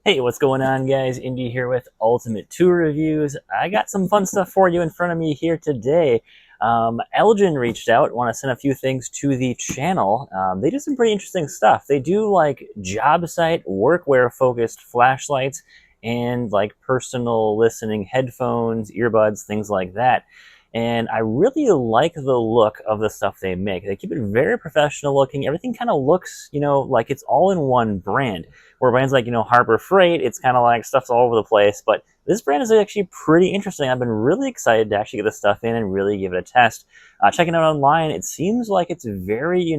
Hey, what's going on, guys? Indy here with Ultimate Tour Reviews. I got some fun stuff for you in front of me here today. Elgin reached out, want to send a few things to the channel. They do some pretty interesting stuff. They do like job site, workwear focused flashlights, and like personal listening headphones, earbuds, things like that. And I really like the look of the stuff they make. They keep it very professional looking. Everything kind of looks, like it's all in one brand. Where brands like, Harbor Freight, it's kind of like stuff's all over the place. But this brand is actually pretty interesting. I've been really excited to actually get this stuff in and really give it a test. Checking it out online, it seems like it's very,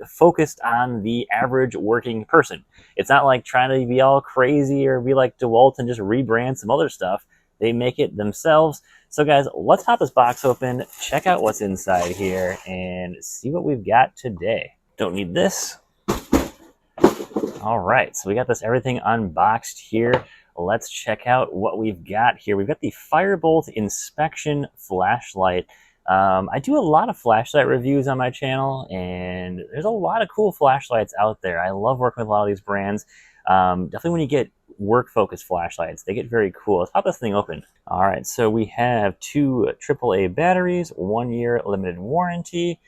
focused on the average working person. It's not like trying to be all crazy or be like DeWalt and just rebrand some other stuff. They make it themselves. So guys, let's pop this box open, check out what's inside here, and see what we've got today. Don't need this. All right, so we got everything unboxed here. Let's check out what we've got here. We've got the Firebolt Inspection Flashlight. I do a lot of flashlight reviews on my channel, and there's a lot of cool flashlights out there. I love working with a lot of these brands. Definitely when you get work-focused flashlights, they get very cool. Let's pop this thing open. All right, so we have two AAA batteries, 1 year limited warranty.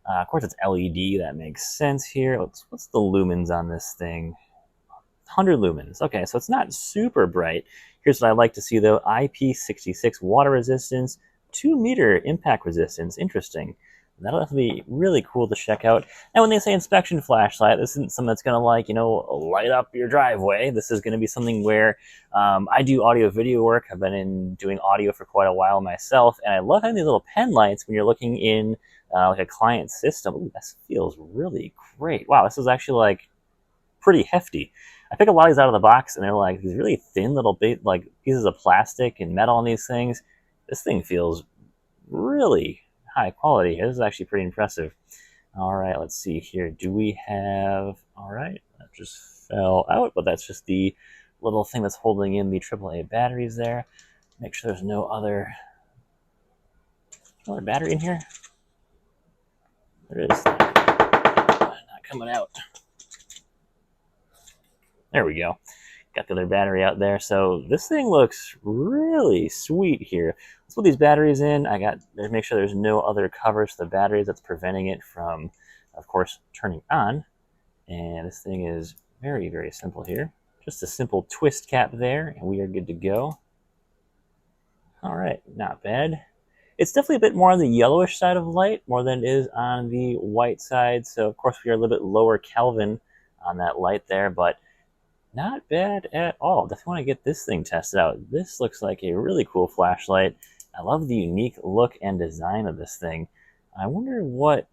Of course, it's LED. That makes sense here. What's the lumens on this thing? 100 lumens. Okay, so it's not super bright. Here's what I like to see, though. IP66 water resistance, 2-meter impact resistance. Interesting. That'll have to be really cool to check out. And when they say inspection flashlight, this isn't something that's going to, like, light up your driveway. This is going to be something where I do audio-video work. I've been doing audio for quite a while myself, and I love having these little pen lights when you're looking in like a client system. Ooh, this feels really great. Wow, this is actually like pretty hefty. I pick a lot of these out of the box, and they're like these really thin little like pieces of plastic and metal on these things. This thing feels really high quality. This is actually pretty impressive. All right, let's see here. Do we have? All right, that just fell out, but that's just the little thing that's holding in the AAA batteries there. Make sure there's no other battery in here. There is. Not coming out. There we go. Got the other battery out there. So this thing looks really sweet here. Let's put these batteries in. Make sure there's no other covers to the batteries that's preventing it from, of course, turning on. And this thing is very, very simple here. Just a simple twist cap there, and we are good to go. All right, not bad. It's definitely a bit more on the yellowish side of light, more than it is on the white side. So, of course, we are a little bit lower Kelvin on that light there, but not bad at all. Definitely want to get this thing tested out. This looks like a really cool flashlight. I love the unique look and design of this thing. I wonder what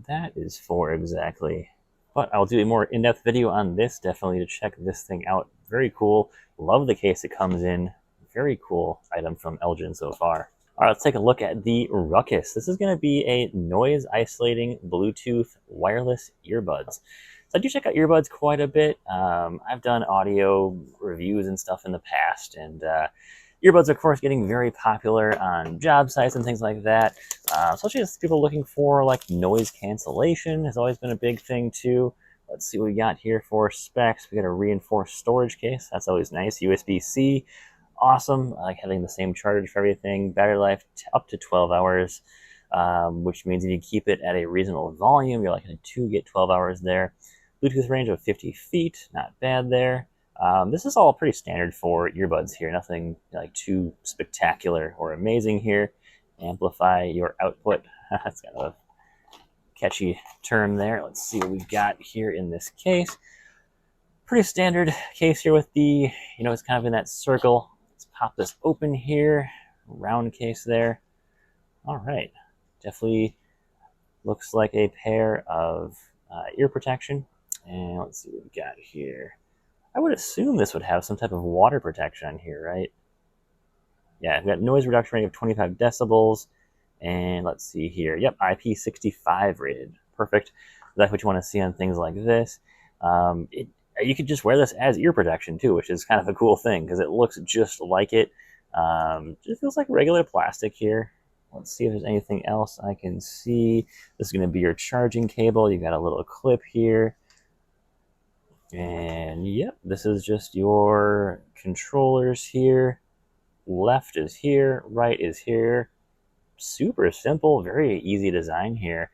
that is for exactly. But I'll do a more in-depth video on this, definitely, to check this thing out. Very cool. Love the case it comes in. Very cool item from Elgin so far. All right, let's take a look at the Ruckus. This is going to be a noise-isolating Bluetooth wireless earbuds. So I do check out earbuds quite a bit. I've done audio reviews and stuff in the past, and earbuds are, of course, getting very popular on job sites and things like that, especially as people looking for like noise cancellation has always been a big thing too. Let's see what we got here for specs. We got a reinforced storage case. That's always nice. USB-C. Awesome. I like having the same charge for everything. Battery life up to 12 hours, which means if you keep it at a reasonable volume, you're like to get 12 hours there. Bluetooth range of 50 feet, not bad there. This is all pretty standard for earbuds here. Nothing like too spectacular or amazing here. Amplify your output. That's kind of a catchy term there. Let's see what we've got here in this case. Pretty standard case here with the, it's kind of in that circle. Let's pop this open here. Round case there. All right. Definitely looks like a pair of ear protection. And let's see what we got here. I would assume this would have some type of water protection on here, right? Yeah, we've got noise reduction rate of 25 decibels. And let's see here. Yep, IP65 rated. Perfect. That's what you want to see on things like this. You could just wear this as ear protection too, which is kind of a cool thing because it looks just like it. It feels like regular plastic here. Let's see if there's anything else I can see. This is going to be your charging cable. You've got a little clip here. And yep, this is just your controllers here. Left is here, right is here. Super simple, very easy design here.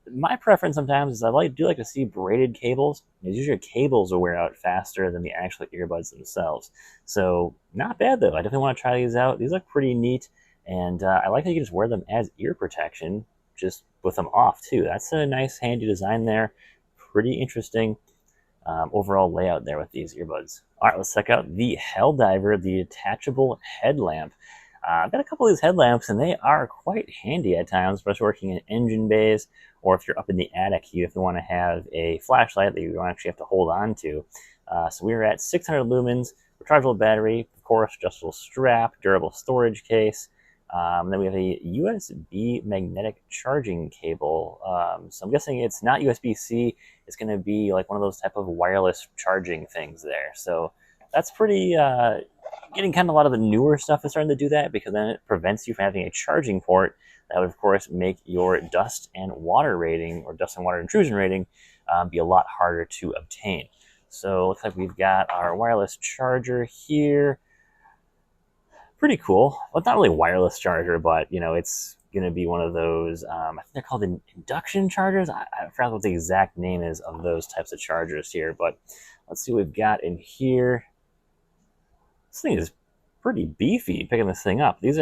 My preference sometimes is I do like to see braided cables. Usually cables will wear out faster than the actual earbuds themselves. So not bad though. I definitely want to try these out. These look pretty neat, and I like how you can just wear them as ear protection, just with them off too. That's a nice, handy design there. Pretty interesting overall layout there with these earbuds. All right, let's check out the Helldiver, the detachable headlamp. I've got a couple of these headlamps, and they are quite handy at times, especially working in engine bays, or if you're up in the attic, if you want to have a flashlight that you don't actually have to hold on to. So we're at 600 lumens, rechargeable battery, of course, adjustable strap, durable storage case. Then we have a USB magnetic charging cable. So I'm guessing it's not USB-C. It's going to be like one of those type of wireless charging things there. So that's pretty... getting kind of a lot of the newer stuff is starting to do that, because then it prevents you from having a charging port that would, of course, make your dust and water rating, or dust and water intrusion rating, be a lot harder to obtain. So it looks like we've got our wireless charger here. Pretty cool. Well, it's not really a wireless charger, but it's going to be one of those, I think they're called induction chargers. I forgot what the exact name is of those types of chargers here, but let's see what we've got in here. This thing is pretty beefy picking this thing up. These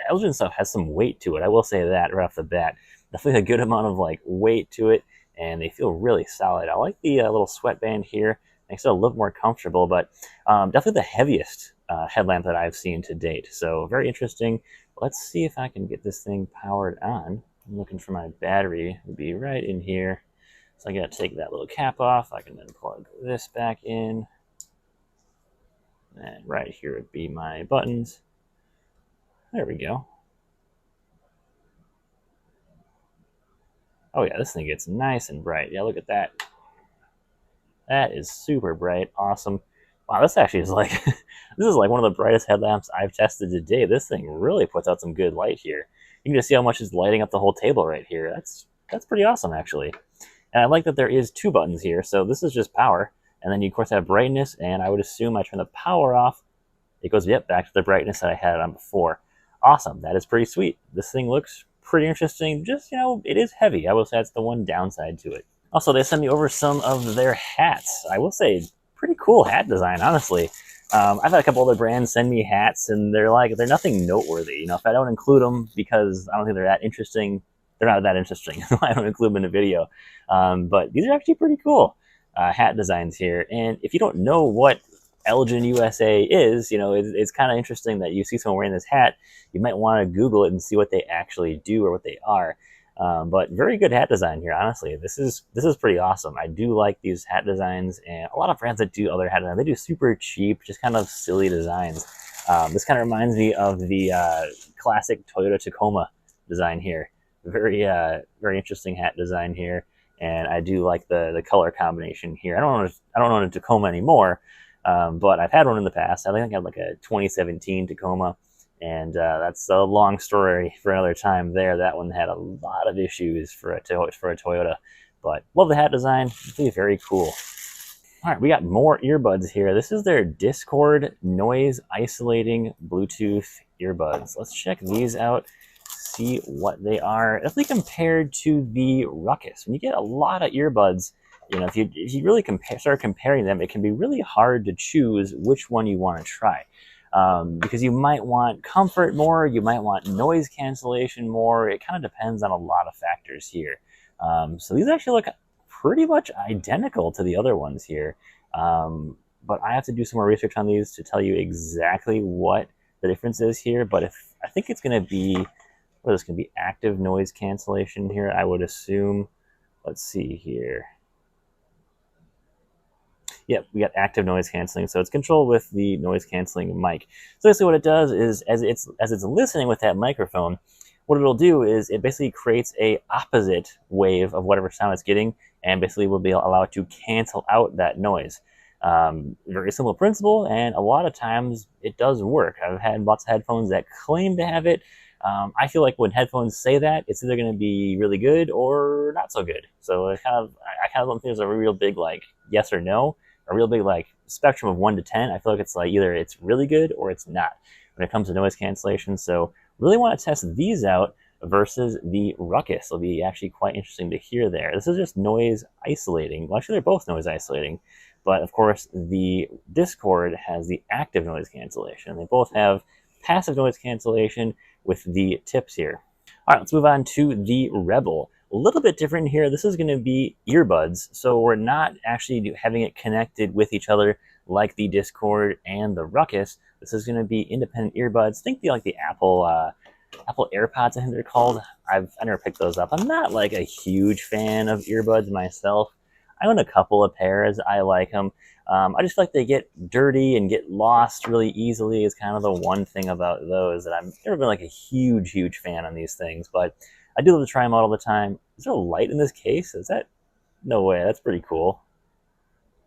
Elgin stuff has some weight to it. I will say that right off the bat. Definitely a good amount of weight to it, and they feel really solid. I like the little sweatband here. Makes it a little more comfortable, but definitely the heaviest headlamp that I've seen to date. So very interesting. Let's see if I can get this thing powered on. I'm looking for my battery. It'll be right in here. So I got to take that little cap off. I can then plug this back in. And right here would be my buttons. There we go. Oh yeah, this thing gets nice and bright. Yeah, look at that. That is super bright. Awesome. Wow, this actually is like, this is like one of the brightest headlamps I've tested today. This thing really puts out some good light here. You can just see how much is lighting up the whole table right here. That's pretty awesome, actually. And I like that there is two buttons here. So this is just power. And then you, of course, have brightness, and I would assume I turn the power off. It goes, yep, back to the brightness that I had it on before. Awesome. That is pretty sweet. This thing looks pretty interesting. Just, it is heavy. I will say that's the one downside to it. Also, they sent me over some of their hats. I will say, pretty cool hat design, honestly. I've had a couple other brands send me hats, and they're nothing noteworthy. If I don't include them because I don't think they're that interesting, they're not that interesting. I don't include them in a video. But these are actually pretty cool. Hat designs here, and if you don't know what Elgin USA is, it's kind of interesting that you see someone wearing this hat. You might want to Google it and see what they actually do or what they are. But very good hat design here, honestly. This is pretty awesome. I do like these hat designs, and a lot of brands that do other hat designs, they do super cheap, just kind of silly designs. This kind of reminds me of the classic Toyota Tacoma design here. Very interesting hat design here. And I do like the color combination here. I don't own a Tacoma anymore, but I've had one in the past. I think I had like a 2017 Tacoma, and that's a long story for another time there. That one had a lot of issues for a Toyota, but love the hat design. It's very cool. All right, we got more earbuds here. This is their Discord noise isolating Bluetooth earbuds. Let's check these out. See what they are. Definitely compared to the Ruckus. When you get a lot of earbuds, if you really start comparing them, it can be really hard to choose which one you want to try. Because you might want comfort more, you might want noise cancellation more. It kind of depends on a lot of factors here. So these actually look pretty much identical to the other ones here. But I have to do some more research on these to tell you exactly what the difference is here. But I think it's going to be, this can be active noise cancellation here, I would assume. Let's see here. Yep, we got active noise canceling, so it's controlled with the noise canceling mic. So basically what it does is, as it's listening with that microphone, what it'll do is it basically creates a opposite wave of whatever sound it's getting, and basically will allow it to cancel out that noise. Very simple principle, and a lot of times it does work. I've had lots of headphones that claim to have it. I feel like when headphones say that, it's either going to be really good or not so good. So I kind of don't think there's a real big like yes or no, a real big like spectrum of 1 to 10. I feel like it's like either it's really good or it's not when it comes to noise cancellation. So really want to test these out versus the Ruckus. It'll be actually quite interesting to hear there. This is just noise isolating. Well, actually, they're both noise isolating. But of course, the Discord has the active noise cancellation. They both have passive noise cancellation with the tips here. All right, let's move on to the Rebel. A little bit different here. This is going to be earbuds, so we're not actually having it connected with each other like the Discord and the Ruckus. This is going to be independent earbuds. Think like the Apple AirPods, I think they're called. I never picked those up. I'm not like a huge fan of earbuds myself. I own a couple of pairs. I like them. I just feel like they get dirty and get lost really easily is kind of the one thing about those that I've never been like a huge fan on these things, but I do love to try them out all the time. Is there a light in this case? Is that? No way. That's pretty cool.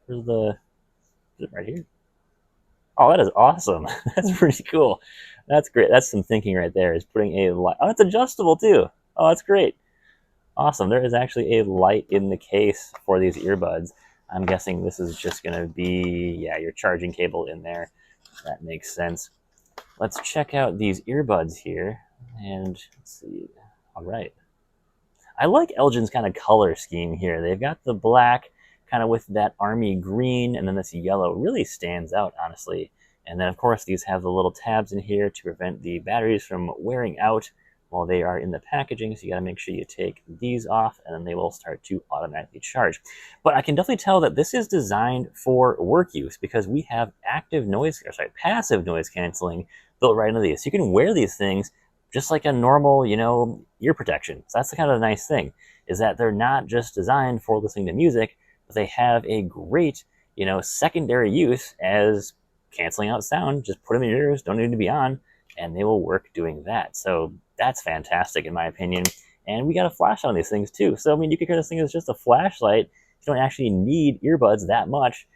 Is it right here? Oh, that is awesome. That's pretty cool. That's great. That's some thinking right there, is putting a light. Oh, it's adjustable too. Oh, that's great. Awesome. There is actually a light in the case for these earbuds. I'm guessing this is just going to be, yeah, your charging cable in there. That makes sense. Let's check out these earbuds here. And let's see. All right. I like Elgin's kind of color scheme here. They've got the black kind of with that army green, and then this yellow really stands out, honestly. And then, of course, these have the little tabs in here to prevent the batteries from wearing out while they are in the packaging, so you got to make sure you take these off, and then they will start to automatically charge. But I can definitely tell that this is designed for work use because we have passive noise canceling built right into these. So you can wear these things just like a normal, ear protection. So that's the kind of nice thing, is that they're not just designed for listening to music, but they have a great, secondary use as canceling out sound. Just put them in your ears, don't need to be on, and they will work doing that. So that's fantastic in my opinion. And we got a flashlight on these things too. So, I mean, you could hear this thing as just a flashlight. You don't actually need earbuds that much.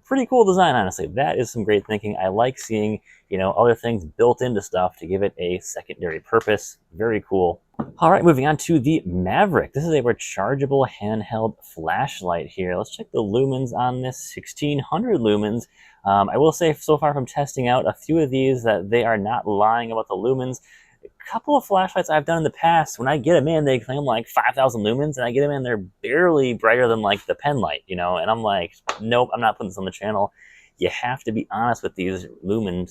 Pretty cool design, honestly. That is some great thinking. I like seeing, other things built into stuff to give it a secondary purpose. Very cool. All right, moving on to the Maverick. This is a rechargeable handheld flashlight here. Let's check the lumens on this, 1600 lumens. I will say so far from testing out a few of these that they are not lying about the lumens. A couple of flashlights I've done in the past, when I get them in, they claim like 5,000 lumens, and I get them in, they're barely brighter than like the pen light, and I'm like, nope, I'm not putting this on the channel. You have to be honest with these lumen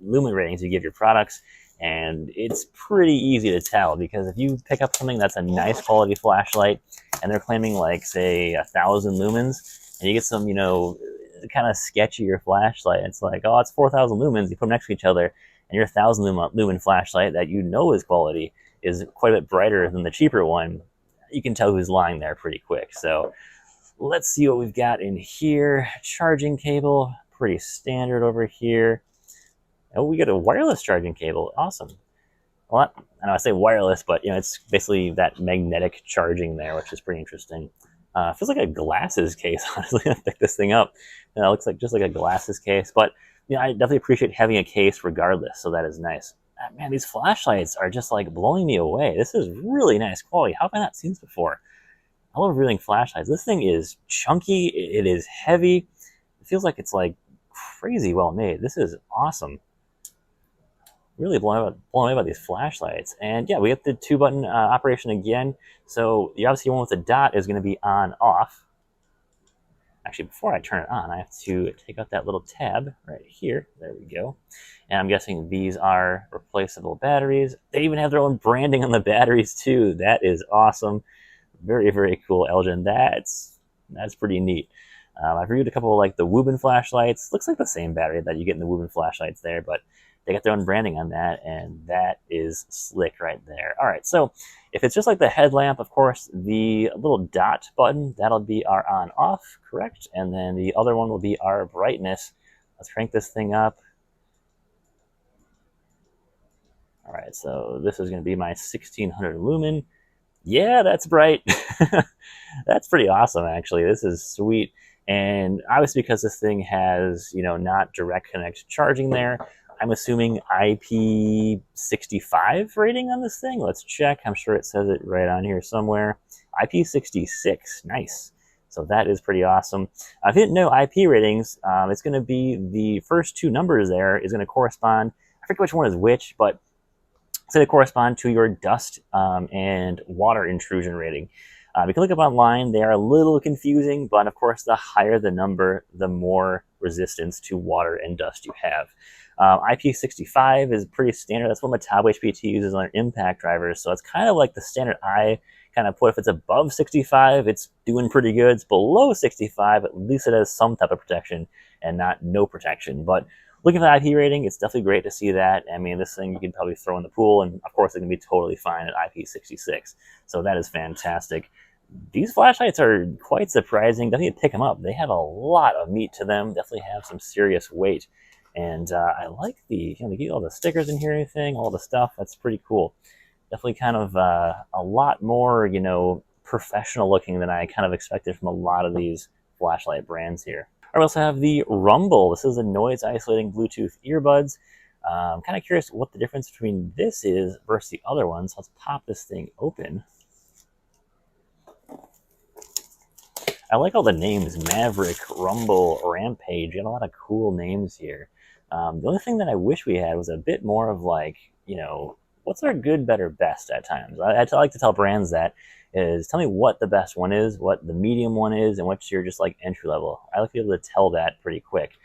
ratings you give your products, and it's pretty easy to tell, because if you pick up something that's a nice quality flashlight and they're claiming like, say, 1,000 lumens, and you get some, kind of sketchier flashlight, it's like, oh, it's 4,000 lumens, you put them next to each other, and your 1,000 lumen flashlight that is quality is quite a bit brighter than the cheaper one, you can tell who's lying there pretty quick. So let's see what we've got in here. Charging cable, pretty standard over here. Oh, we got a wireless charging cable. Awesome. Well, I know I say wireless, but it's basically that magnetic charging there, which is pretty interesting. Feels like a glasses case, honestly. I picked this thing up. It looks like just like a glasses case, but I definitely appreciate having a case regardless, so that is nice. Man, these flashlights are just like blowing me away. This is really nice quality. How have I not seen this before? I love reviewing flashlights. This thing is chunky. It is heavy. It feels like it's like crazy well made. This is awesome. Really blown away by these flashlights. And yeah, we get the 2-button operation again. So the obviously one with the dot is going to be on off. Actually, before I turn it on, I have to take out that little tab right here. There we go. And I'm guessing these are replaceable batteries. They even have their own branding on the batteries too. That is awesome. Very cool, Elgin. That's pretty neat. I've reviewed a couple of like the Woobin flashlights. Looks like the same battery that you get in the Woobin flashlights there, but they got their own branding on that, and that is slick right there. All right, so if it's just like the headlamp, of course, the little dot button, that'll be our on-off, correct? And then the other one will be our brightness. Let's crank this thing up. All right, so this is going to be my 1600 lumen. Yeah, that's bright. That's pretty awesome, actually. This is sweet. And obviously because this thing has, not direct connect charging there, I'm assuming IP65 rating on this thing. Let's check. I'm sure it says it right on here somewhere. IP66, nice. So that is pretty awesome. If you didn't know IP ratings, it's going to be the first two numbers there is going to correspond. I forget which one is which, but it's going to correspond to your dust and water intrusion rating. You can look up online. They are a little confusing, but of course, the higher the number, the more resistance to water and dust you have. IP65 is pretty standard. That's what Metabo HPT uses on their impact drivers. So it's kind of like the standard I kind of put. If it's above 65, it's doing pretty good. It's below 65, at least it has some type of protection and not no protection. But looking at the IP rating, it's definitely great to see that. I mean, this thing you can probably throw in the pool, and of course, it can be totally fine at IP66. So that is fantastic. These flashlights are quite surprising. Definitely pick them up. They have a lot of meat to them. Definitely have some serious weight. And I like they get all the stickers in here and everything, all the stuff. That's pretty cool. Definitely kind of a lot more, professional looking than I kind of expected from a lot of these flashlight brands here. We also have the Rumble. This is a noise isolating Bluetooth earbuds. I'm kind of curious what the difference between this is versus the other ones. Let's pop this thing open. I like all the names: Maverick, Rumble, Rampage. You got a lot of cool names here. The only thing that I wish we had was a bit more of like, what's our good, better, best at times. I like to tell brands that is, tell me what the best one is, what the medium one is, and what's your just like entry level. I like to be able to tell that pretty quick.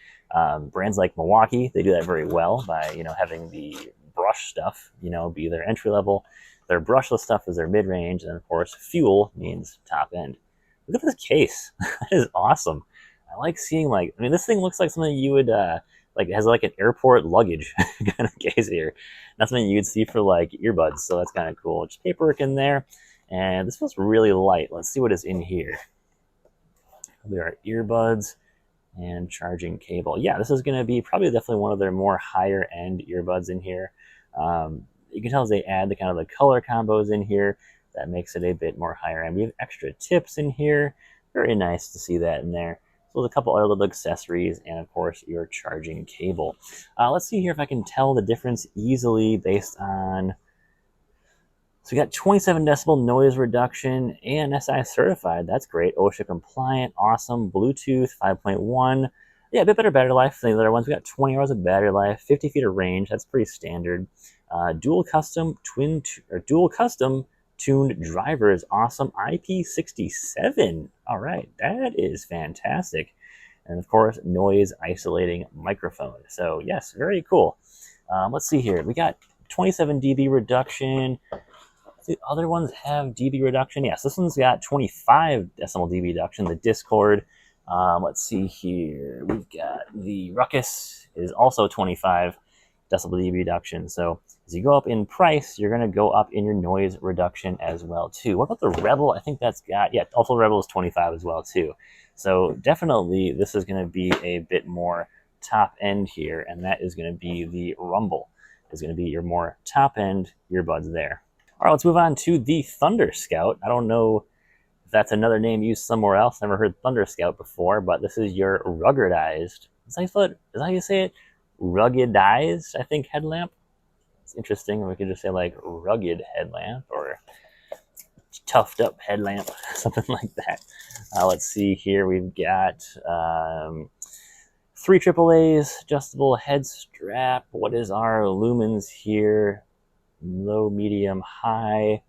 Brands like Milwaukee, they do that very well by, having the brush stuff, be their entry level. Their brushless stuff is their mid range, and of course, Fuel means top end. Look at this case. That is awesome. I like seeing this thing looks like something you would, it has like an airport luggage kind of case here. That's something you'd see for like earbuds, so that's kind of cool. Just paperwork in there, and this feels really light. Let's see what is in here. There are earbuds and charging cable. Yeah, this is going to be probably definitely one of their more higher end earbuds in here. You can tell as they add the kind of the color combos in here, that makes it a bit more higher end. We have extra tips in here. Very nice to see that in there. So there's a couple other little accessories, and of course your charging cable. Let's see here if I can tell the difference easily based on. So we got 27 decibel noise reduction, ANSI certified. That's great. OSHA compliant, awesome. Bluetooth 5.1. Yeah, a bit better battery life than the other ones. We got 20 hours of battery life, 50 feet of range. That's pretty standard. Dual custom tuned driver is awesome. IP67. All right, that is fantastic. And of course, noise isolating microphone. So yes, very cool. Let's see here. We got 27 dB reduction. The other ones have dB reduction. Yes, this one's got 25 decimal dB reduction. The Discord. Let's see here. We've got the Ruckus is also 25 decibel dB reduction. So as you go up in price, you're going to go up in your noise reduction as well too. What about the Rebel? I think that's got, yeah, also Rebel is 25 as well too. So definitely this is going to be a bit more top end here, and that is going to be the Rumble. Is going to be your more top end earbuds there. All right, let's move on to the Thunder Scout. I don't know if that's another name used somewhere else. Never heard Thunder Scout before, but this is your ruggedized. Is that how you say it? Ruggedized, I think, headlamp. It's interesting. We could just say like rugged headlamp or toughed up headlamp, something like that. Let's see here. We've got 3 AAAs, adjustable head strap. What is our lumens here? Low, medium, high.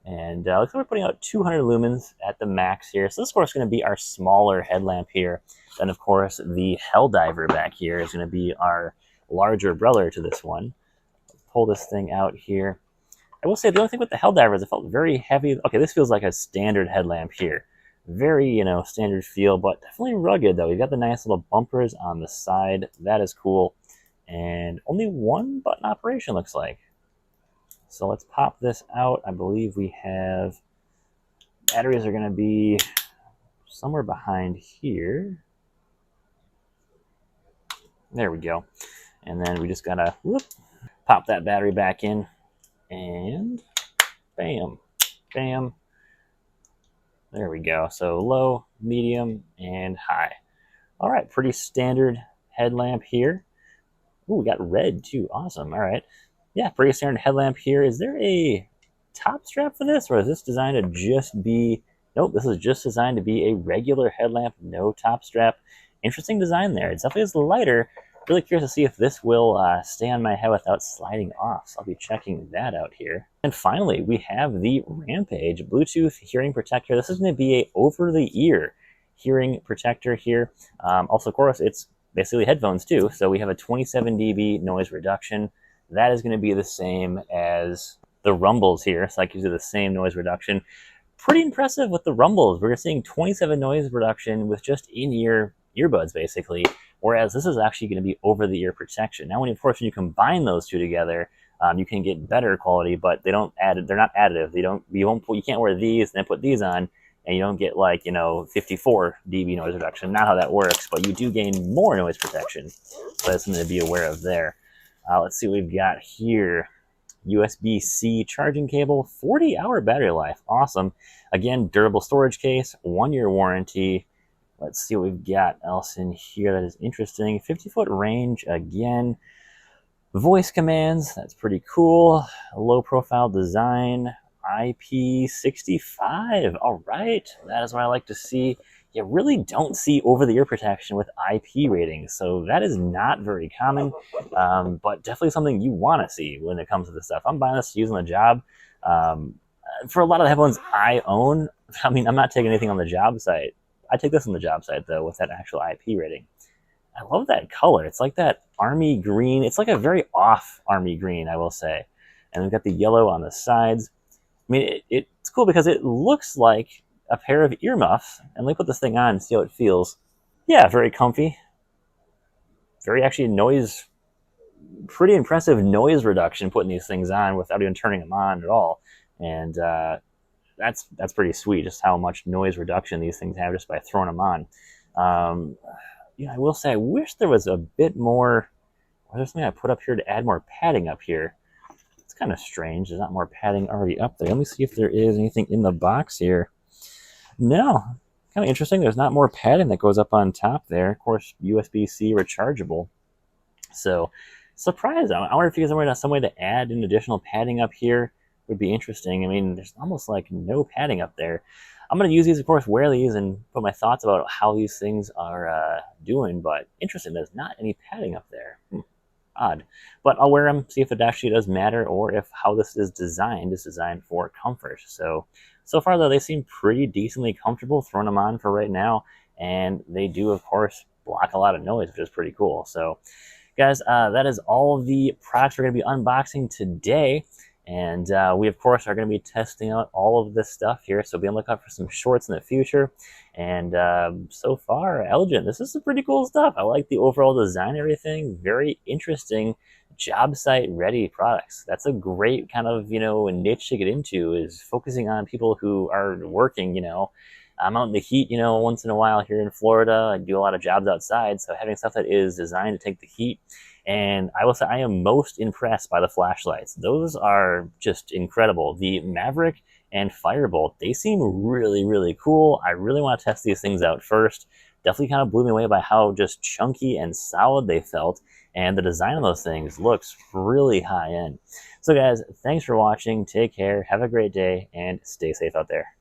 And looks like we're putting out 200 lumens at the max here. So this, of course, is going to be our smaller headlamp here. Then, of course, the Helldiver back here is going to be our larger brother to this one. Let's pull this thing out here. I will say the only thing with the Helldiver is it felt very heavy. Okay, this feels like a standard headlamp here. Very, standard feel, but definitely rugged, though. You've got the nice little bumpers on the side. That is cool. And only one button operation, looks like. So let's pop this out. I believe we have batteries are going to be somewhere behind here. There we go. And then we just got to pop that battery back in. And bam, bam. There we go. So low, medium, and high. All right, pretty standard headlamp here. Ooh, we got red too. Awesome. All right. Yeah, pretty standard headlamp here. Is there a top strap for this, or is this designed to just be... Nope, this is just designed to be a regular headlamp, no top strap. Interesting design there. It definitely is lighter. Really curious to see if this will stay on my head without sliding off. So I'll be checking that out here. And finally, we have the Rampage Bluetooth hearing protector. This is going to be a over-the-ear hearing protector here. Also, of course, it's basically headphones too. So we have a 27 dB noise reduction. That is going to be the same as the rumbles here. So that gives you the same noise reduction. Pretty impressive with the rumbles. We're seeing 27 noise reduction with just in-ear earbuds, basically. Whereas this is actually going to be over-the-ear protection. Now, of course, when you combine those two together, you can get better quality, but they're not additive. You can't wear these and then put these on, and you don't get 54 dB noise reduction. Not how that works, but you do gain more noise protection. So that's something to be aware of there. Let's see what we've got here. USB-C charging cable, 40-hour battery life. Awesome. Again, durable storage case, 1-year warranty. Let's see what we've got else in here that is interesting. 50-foot range again. Voice commands, that's pretty cool. A low-profile design. IP65. All right, that is what I like to see. You really don't see over-the-ear protection with IP ratings, so that is not very common, but definitely something you want to see when it comes to this stuff. I'm buying this to use on the job. For a lot of the headphones I own, I mean, I'm not taking anything on the job site. I take this on the job site, though, with that actual IP rating. I love that color. It's like that army green. It's like a very off army green, I will say. And we've got the yellow on the sides. I mean, it's cool because it looks like a pair of earmuffs. And let me put this thing on and see how it feels. Yeah, very comfy. Very actually pretty impressive noise reduction putting these things on without even turning them on at all. And that's pretty sweet, just how much noise reduction these things have just by throwing them on. I will say I wish there was a bit more. There's something I put up here to add more padding up here. It's kind of strange. There's not more padding already up there. Let me see if there is anything in the box here. No. Kind of interesting. There's not more padding that goes up on top there. Of course, USB-C rechargeable. So, surprised. I wonder if you guys have some way to add an additional padding up here. Would be interesting. I mean, there's almost like no padding up there. I'm going to use these, of course, wear these and put my thoughts about how these things are doing, but interesting, there's not any padding up there. Odd. But I'll wear them, see if it actually does matter, or if how this is designed for comfort. So far, though, they seem pretty decently comfortable throwing them on for right now, and they do, of course, block a lot of noise, which is pretty cool. So, guys, that is all of the products we're going to be unboxing today. And we, of course, are going to be testing out all of this stuff here. So be on the lookout for some shorts in the future. And so far, Elgin, this is some pretty cool stuff. I like the overall design and everything. Very interesting job site ready products. That's a great kind of, niche to get into, is focusing on people who are working, I'm out in the heat, once in a while here in Florida. I do a lot of jobs outside. So having stuff that is designed to take the heat. And I will say I am most impressed by the flashlights. Those are just incredible. The Maverick and Firebolt, they seem really, really cool. I really want to test these things out first. Definitely kind of blew me away by how just chunky and solid they felt. And the design of those things looks really high end. So guys, thanks for watching. Take care. Have a great day and stay safe out there.